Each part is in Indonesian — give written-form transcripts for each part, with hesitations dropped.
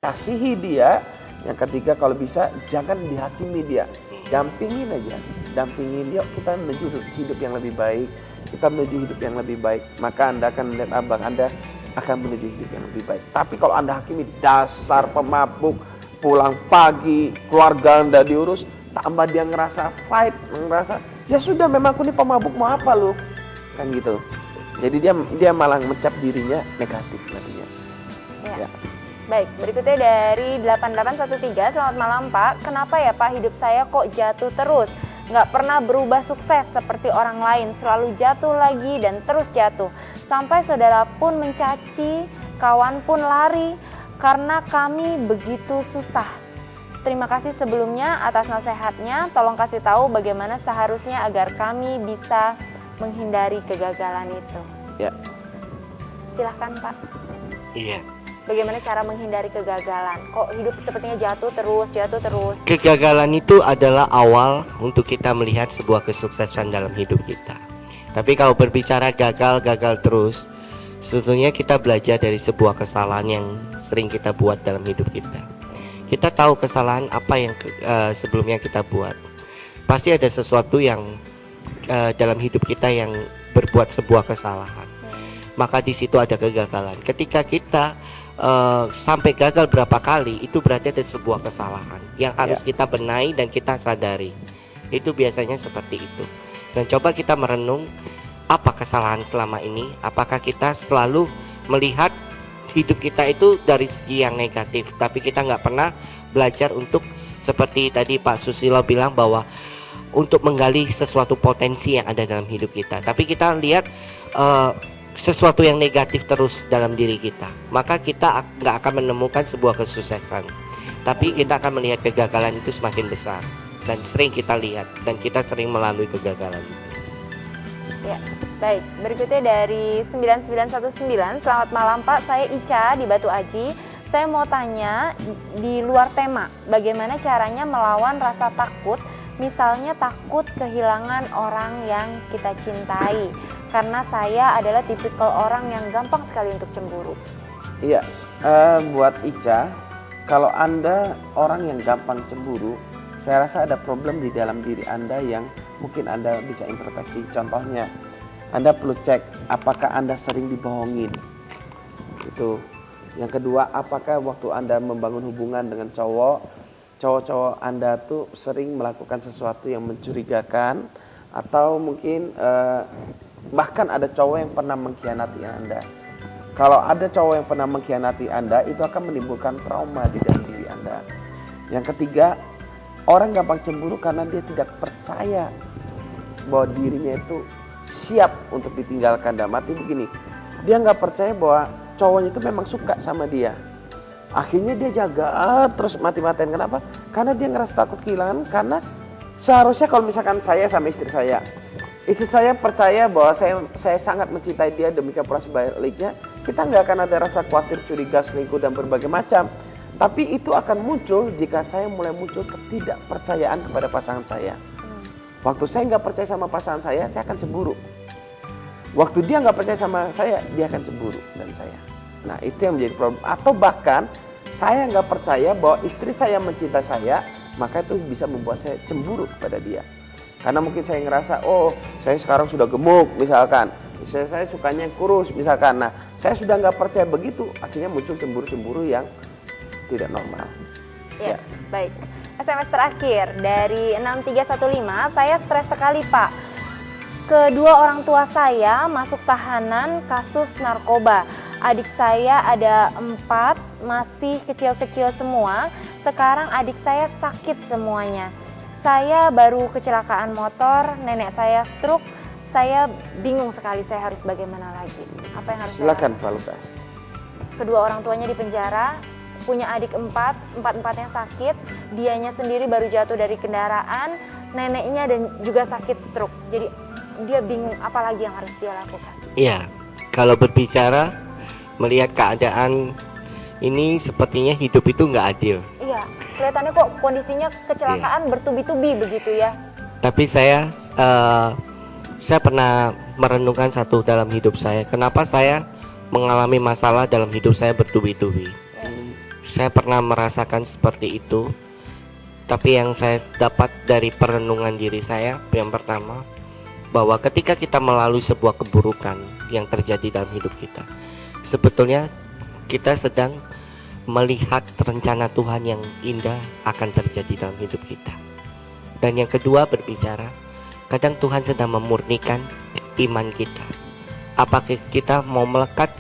kasihi dia. Yang ketiga, kalau bisa jangan dihakimi dia, dampingin aja, dampingin, yuk kita menuju hidup yang lebih baik, kita menuju hidup yang lebih baik, maka Anda akan melihat abang Anda akan menuju hidup yang lebih baik. Tapi kalau Anda hakimi, dasar pemabuk, pulang pagi, keluarga Anda diurus, tambah dia ngerasa fight, ngerasa ya sudah, memang aku ini pemabuk, mau apa lu, kan gitu. Jadi dia malah mencap dirinya negatif nantinya. Ya. Baik, berikutnya dari 8813, selamat malam Pak. Kenapa ya Pak hidup saya kok jatuh terus? Nggak pernah berubah sukses seperti orang lain, selalu jatuh lagi dan terus jatuh. Sampai saudara pun mencaci, kawan pun lari, karena kami begitu susah. Terima kasih sebelumnya atas nasihatnya, tolong kasih tahu bagaimana seharusnya agar kami bisa menghindari kegagalan itu. Ya. Silahkan Pak. Iya. Bagaimana cara menghindari kegagalan? Kok hidup sepertinya jatuh terus, jatuh terus? Kegagalan itu adalah awal untuk kita melihat sebuah kesuksesan dalam hidup kita. Tapi kalau berbicara gagal terus, sebetulnya kita belajar dari sebuah kesalahan yang sering kita buat dalam hidup kita. Kita tahu kesalahan apa yang sebelumnya kita buat. Pasti ada sesuatu yang dalam hidup kita yang berbuat sebuah kesalahan. Maka di situ ada kegagalan. Ketika kita sampai gagal berapa kali, itu berarti ada sebuah kesalahan yang harus kita benahi dan kita sadari. Itu biasanya seperti itu. Dan coba kita merenung, apa kesalahan selama ini? Apakah kita selalu melihat hidup kita itu dari segi yang negatif, tapi kita nggak pernah belajar untuk seperti tadi Pak Susilo bilang, bahwa untuk menggali sesuatu potensi yang ada dalam hidup kita, tapi kita lihat sesuatu yang negatif terus dalam diri kita, maka kita nggak akan menemukan sebuah kesuksesan, tapi kita akan melihat kegagalan itu semakin besar, dan sering kita lihat, dan kita sering melalui kegagalan itu. Ya, baik. Berikutnya dari 9919, selamat malam Pak, saya Ica di Batu Aji. Saya mau tanya, di luar tema, bagaimana caranya melawan rasa takut, misalnya takut kehilangan orang yang kita cintai? Karena saya adalah tipikal orang yang gampang sekali untuk cemburu. Iya, buat Ica, kalau Anda orang yang gampang cemburu, saya rasa ada problem di dalam diri Anda yang mungkin Anda bisa introspeksi. Contohnya, Anda perlu cek apakah Anda sering dibohongin. Itu. Yang kedua, apakah waktu Anda membangun hubungan dengan cowok-cowok Anda tuh sering melakukan sesuatu yang mencurigakan, atau mungkin bahkan ada cowok yang pernah mengkhianati Anda. Kalau ada cowok yang pernah mengkhianati Anda, itu akan menimbulkan trauma di dalam diri Anda. Yang ketiga, orang gampang cemburu karena dia tidak percaya bahwa dirinya itu siap untuk ditinggalkan. Dalam arti begini, dia nggak percaya bahwa cowoknya itu memang suka sama dia. Akhirnya dia jaga terus mati-matian. Kenapa? Karena dia ngerasa takut kehilangan. Karena seharusnya kalau misalkan saya sama istri saya percaya bahwa saya sangat mencintai dia, demikian pula sebaliknya, kita nggak akan ada rasa khawatir, curiga, selingkuh, dan berbagai macam. Tapi itu akan muncul jika saya mulai muncul ketidakpercayaan kepada pasangan saya. Waktu saya nggak percaya sama pasangan saya akan cemburu. Waktu dia nggak percaya sama saya, dia akan cemburu dan saya. Nah, itu yang menjadi problem. Atau bahkan saya nggak percaya bahwa istri saya mencintai saya, maka itu bisa membuat saya cemburu kepada dia. Karena mungkin saya ngerasa, oh saya sekarang sudah gemuk misalkan, saya sukanya yang kurus misalkan. Nah, saya sudah nggak percaya begitu, akhirnya muncul cemburu-cemburu yang tidak normal. Ya, baik. SMS terakhir dari 6315, saya stres sekali Pak. Kedua orang tua saya masuk tahanan kasus narkoba. Adik saya ada 4, masih kecil-kecil semua. Sekarang adik saya sakit semuanya. Saya baru kecelakaan motor, nenek saya stroke. Saya bingung sekali, saya harus bagaimana lagi? Apa yang harus Silakan Pak Lukas. Kedua orang tuanya di penjara, punya adik 4-empatnya sakit, dianya sendiri baru jatuh dari kendaraan, neneknya dan juga sakit stroke. Jadi dia bingung apa lagi yang harus dia lakukan. Iya, kalau berbicara melihat keadaan ini, sepertinya hidup itu nggak adil. Iya, kelihatannya kok kondisinya kecelakaan bertubi-tubi begitu ya. Tapi saya pernah merenungkan satu dalam hidup saya. Kenapa saya mengalami masalah dalam hidup saya bertubi-tubi? saya pernah merasakan seperti itu. Tapi yang saya dapat dari perenungan diri saya, yang pertama, bahwa ketika kita melalui sebuah keburukan yang terjadi dalam hidup kita, sebetulnya kita sedang melihat rencana Tuhan yang indah akan terjadi dalam hidup kita. Dan yang kedua, berbicara, kadang Tuhan sedang memurnikan iman kita. Apakah kita mau melekat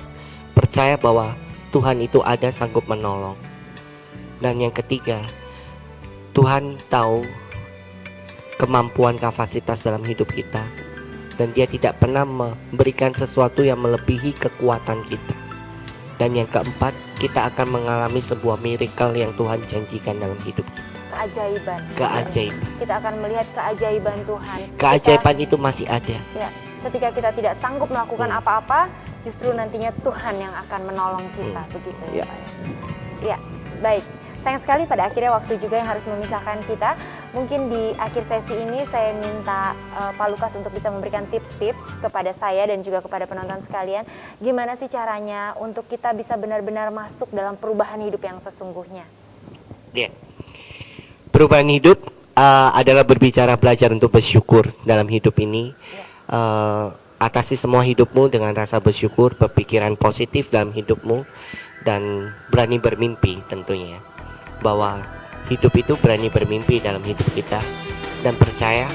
percaya bahwa Tuhan itu ada, sanggup menolong. Dan yang ketiga, Tuhan tahu kemampuan kapasitas dalam hidup kita, dan Dia tidak pernah memberikan sesuatu yang melebihi kekuatan kita. Dan yang keempat, kita akan mengalami sebuah miracle yang Tuhan janjikan dalam hidup kita. Keajaiban. Kita akan melihat keajaiban Tuhan. Keajaiban itu masih ada. Ya, ketika kita tidak sanggup melakukan apa-apa, justru nantinya Tuhan yang akan menolong kita, begitu ya, Pak. Ya, baik. Sayang sekali pada akhirnya waktu juga yang harus memisahkan kita. Mungkin di akhir sesi ini saya minta Pak Lukas untuk bisa memberikan tips-tips kepada saya dan juga kepada penonton sekalian. Gimana sih caranya untuk kita bisa benar-benar masuk dalam perubahan hidup yang sesungguhnya? Ya. Perubahan hidup adalah berbicara, belajar untuk bersyukur dalam hidup ini. Atasi semua hidupmu dengan rasa bersyukur, berpikiran positif dalam hidupmu, dan berani bermimpi tentunya. Bahwa hidup itu berani bermimpi dalam hidup kita, dan percaya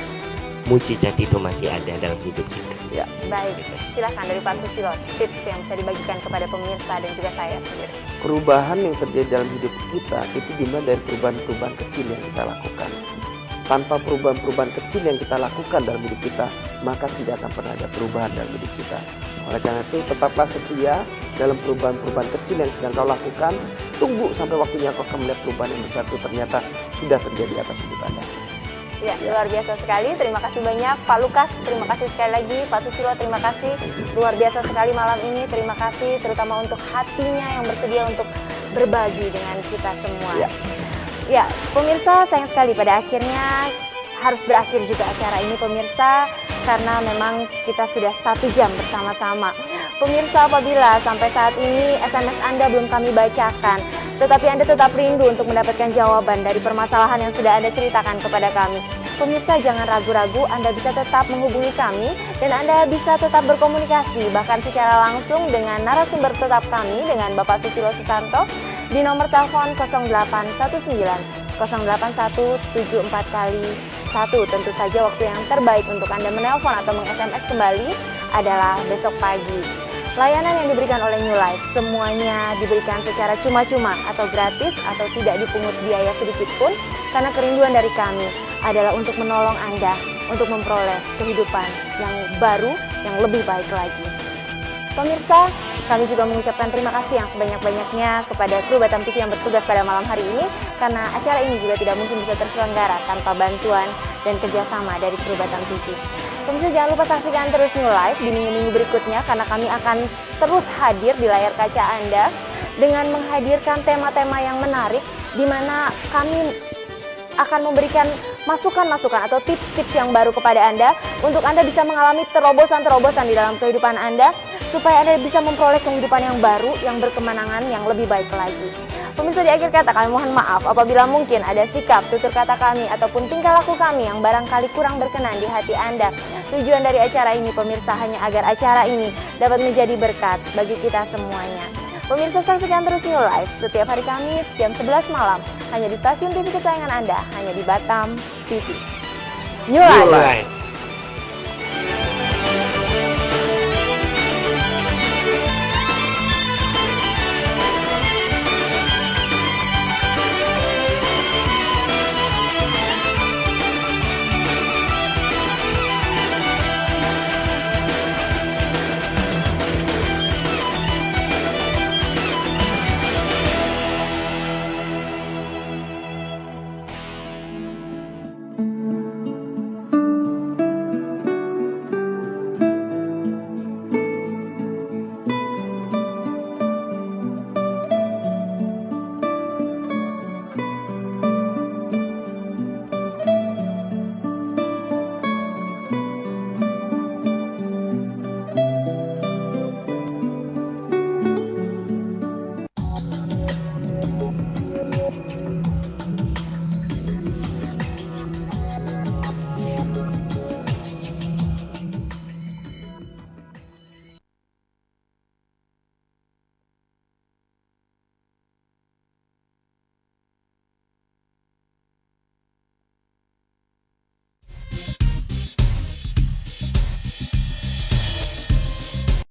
mujizat itu masih ada dalam hidup kita. Ya, baik. Silakan dari Pak Susilo, tips yang bisa dibagikan kepada pemirsa dan juga saya sendiri. Perubahan yang terjadi dalam hidup kita itu dimulai dari perubahan-perubahan kecil yang kita lakukan. Tanpa perubahan-perubahan kecil yang kita lakukan dalam hidup kita, maka tidak akan pernah ada perubahan dalam hidup kita. Oleh karena itu, tetaplah setia dalam perubahan-perubahan kecil yang sedang kau lakukan. Tunggu sampai waktunya kau akan melihat perubahan yang besar itu ternyata sudah terjadi atas hidup Anda. Ya, luar biasa sekali. Terima kasih banyak Pak Lukas. Terima kasih sekali lagi Pak Susilo. Terima kasih. Luar biasa sekali malam ini. Terima kasih terutama untuk hatinya yang bersedia untuk berbagi dengan kita semua. Ya, pemirsa, sayang sekali pada akhirnya harus berakhir juga acara ini pemirsa, karena memang kita sudah 1 jam bersama-sama. Pemirsa, apabila sampai saat ini SMS Anda belum kami bacakan, tetapi Anda tetap rindu untuk mendapatkan jawaban dari permasalahan yang sudah Anda ceritakan kepada kami, pemirsa jangan ragu-ragu, Anda bisa tetap menghubungi kami dan Anda bisa tetap berkomunikasi bahkan secara langsung dengan narasumber tetap kami, dengan Bapak Susilo Susanto di nomor telepon 0819 08174 kali 1. Tentu saja waktu yang terbaik untuk Anda menelpon atau meng-SMS kembali adalah besok pagi. Layanan yang diberikan oleh New Life semuanya diberikan secara cuma-cuma atau gratis atau tidak dipungut biaya sedikit pun, karena kerinduan dari kami adalah untuk menolong Anda untuk memperoleh kehidupan yang baru, yang lebih baik lagi. Pemirsa, kami juga mengucapkan terima kasih yang sebanyak-banyaknya kepada kru Batam TV yang bertugas pada malam hari ini, karena acara ini juga tidak mungkin bisa terselenggara tanpa bantuan dan kerjasama dari kru Batam TV. Pemirsa, jangan lupa saksikan terus New Life di minggu-minggu berikutnya, karena kami akan terus hadir di layar kaca Anda dengan menghadirkan tema-tema yang menarik, di mana kami akan memberikan masukan-masukan atau tips-tips yang baru kepada Anda untuk Anda bisa mengalami terobosan-terobosan di dalam kehidupan Anda, supaya Anda bisa memperoleh kehidupan yang baru, yang berkemenangan, yang lebih baik lagi. Pemirsa, di akhir kata kami mohon maaf apabila mungkin ada sikap, tutur kata kami, ataupun tingkah laku kami yang barangkali kurang berkenan di hati Anda. Tujuan dari acara ini pemirsa hanya agar acara ini dapat menjadi berkat bagi kita semuanya. Pemirsa, saksikan terus New Life setiap hari Kamis jam 11 malam hanya di stasiun TV kesayangan Anda, hanya di Batam TV. New Life.